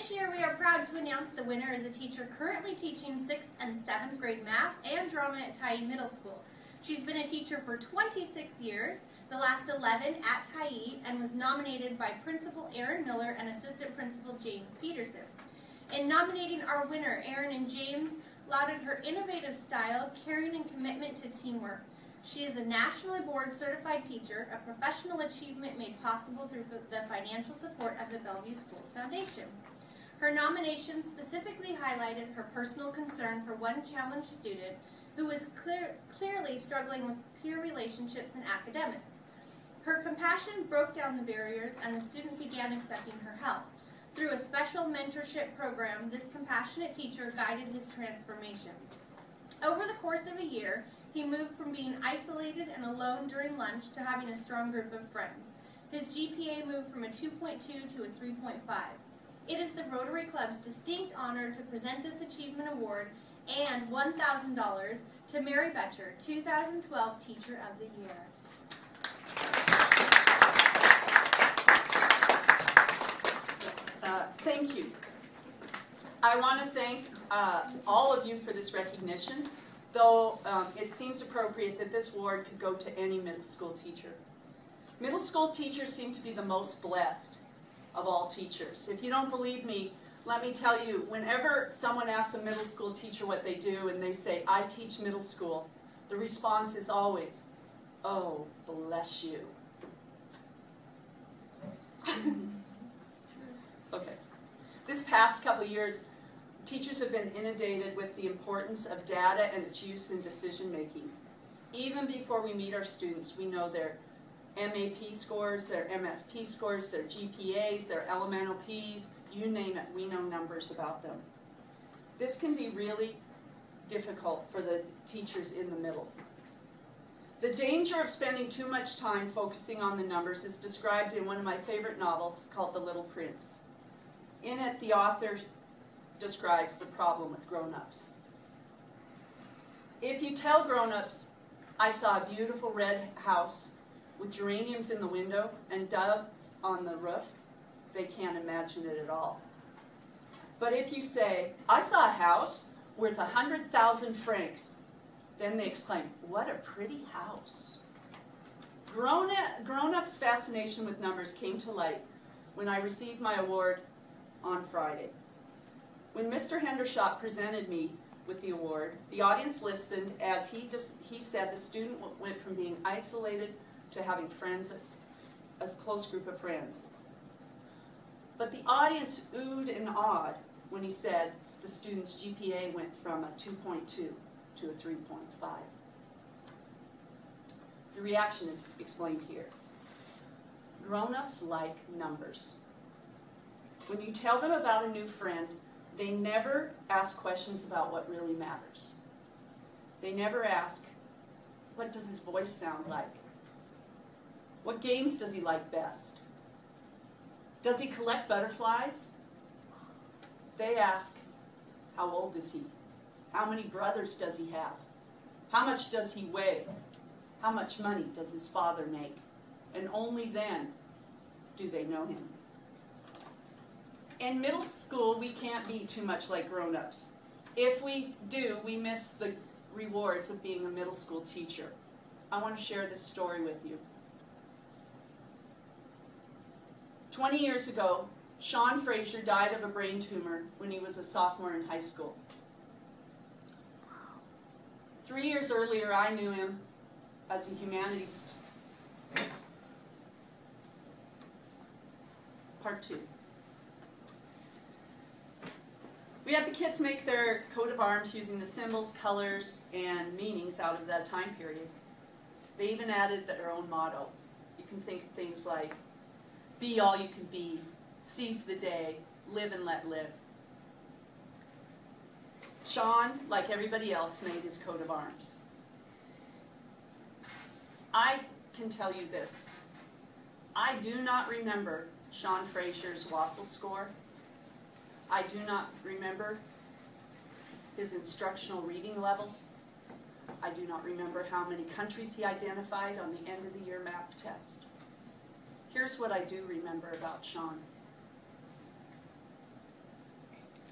This year we are proud to announce the winner is a teacher currently teaching 6th and 7th grade math and drama at Tyee Middle School. She's been a teacher for 26 years, the last 11 at Tyee, and was nominated by Principal Aaron Miller and Assistant Principal James Peterson. In nominating our winner, Aaron and James lauded her innovative style, caring, and commitment to teamwork. She is a nationally board certified teacher, a professional achievement made possible through the financial support of the Bellevue Schools Foundation. Her nomination specifically highlighted her personal concern for one challenged student who was clearly struggling with peer relationships and academics. Her compassion broke down the barriers and the student began accepting her help. Through a special mentorship program, this compassionate teacher guided his transformation. Over the course of a year, he moved from being isolated and alone during lunch to having a strong group of friends. His GPA moved from a 2.2 to a 3.5. It is the Rotary Club's distinct honor to present this achievement award and $1,000 to Mary Boettcher, 2012 Teacher of the Year. Thank you. I want to thank all of you for this recognition, though it seems appropriate that this award could go to any middle school teacher. Middle school teachers seem to be the most blessed of all teachers. If you don't believe me, let me tell you, whenever someone asks a middle school teacher what they do and they say, "I teach middle school," the response is always, "Oh, bless you." Okay. This past couple of years, teachers have been inundated with the importance of data and its use in decision making. Even before we meet our students, we know their MAP scores, their MSP scores, their GPAs, their elemental Ps, you name it, we know numbers about them. This can be really difficult for the teachers in the middle. The danger of spending too much time focusing on the numbers is described in one of my favorite novels called The Little Prince. In it, the author describes the problem with grown-ups. If you tell grown-ups, "I saw a beautiful red house with geraniums in the window and doves on the roof," they can't imagine it at all. But if you say, "I saw a house worth 100,000 francs, then they exclaim, "What a pretty house." Grown-ups' fascination with numbers came to light when I received my award on Friday. When Mr. Hendershot presented me with the award, the audience listened as he said the student went from being isolated to having friends, a close group of friends. But the audience oohed and awed when he said the student's GPA went from a 2.2 to a 3.5. The reaction is explained here. Grown-ups like numbers. When you tell them about a new friend, they never ask questions about what really matters. They never ask, what does his voice sound like? What games does he like best? Does he collect butterflies? They ask, how old is he? How many brothers does he have? How much does he weigh? How much money does his father make? And only then do they know him. In middle school, we can't be too much like grown-ups. If we do, we miss the rewards of being a middle school teacher. I want to share this story with you. 20 years ago, Sean Fraser died of a brain tumor when he was a sophomore in high school. 3 years earlier, I knew him as a humanities. Part 2. We had the kids make their coat of arms using the symbols, colors, and meanings out of that time period. They even added their own motto. You can think of things like, be all you can be, seize the day, live and let live. Sean, like everybody else, made his coat of arms. I can tell you this. I do not remember Sean Fraser's Wassel score. I do not remember his instructional reading level. I do not remember how many countries he identified on the end of the year map test. Here's what I do remember about Sean.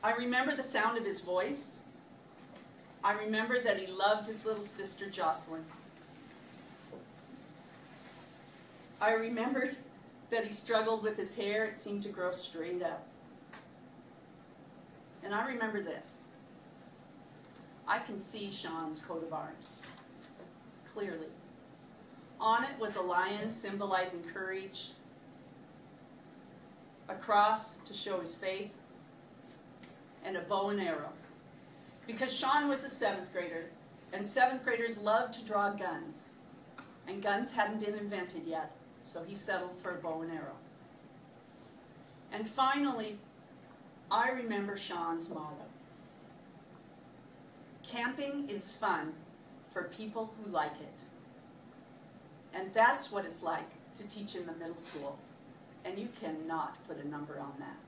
I remember the sound of his voice. I remember that he loved his little sister Jocelyn. I remembered that he struggled with his hair. It seemed to grow straight up. And I remember this. I can see Sean's coat of arms clearly. On it was a lion symbolizing courage, a cross to show his faith, and a bow and arrow. Because Sean was a 7th grader, and 7th graders love to draw guns. And guns hadn't been invented yet, so he settled for a bow and arrow. And finally, I remember Sean's motto. Camping is fun for people who like it. And that's what it's like to teach in the middle school. And you cannot put a number on that.